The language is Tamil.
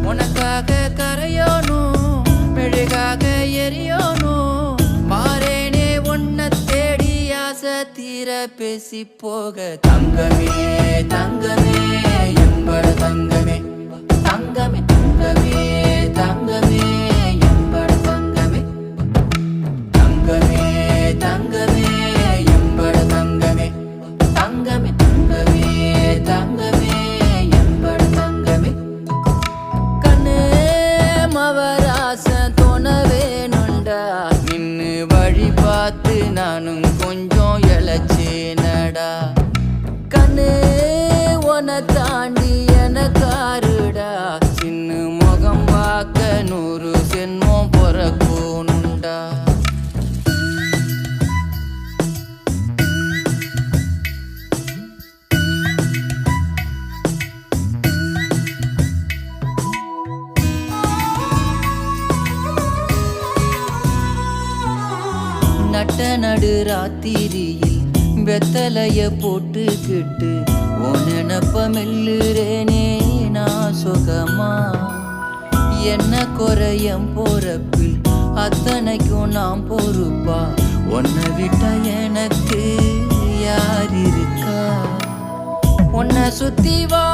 உனக்காக கரையோனும் மெழுகாக எரியோனும் மாறேனே உன்னை தேடி ஆசை தீர பேசி போக தங்கமே தங்கமே எம்பட தங்கமே தங்கமே தங்கமே தங்கமே எம்பட தங்கமே தங்கமே தங்கமே எம்பட தங்கமே தங்கமே தங்கமே தங்கமே எம்பட தங்கமே கண்ணே மவராச தோணவேனுண்டா நின்னு வழி பார்த்து நானும் கொஞ்சம் இழைச்சேனடா கண்ணே உன தாண்டி எனக்காருடா சின்ன முகம் பார்க்க 100 சென்மம் பொறக்கோனுண்டா நட்ட நடு ராத்திரியில் வெத்தலைய போட்டுக்கிட்டு உனப்ப மெல்லுறேனே நான் சுகமா என்ன குறையம் போறப்பில் அத்தனைக்கும் நான் பொறுப்பா உன்னை விட்டா எனக்கு யார் இருக்கா உன்னை சுத்தி வா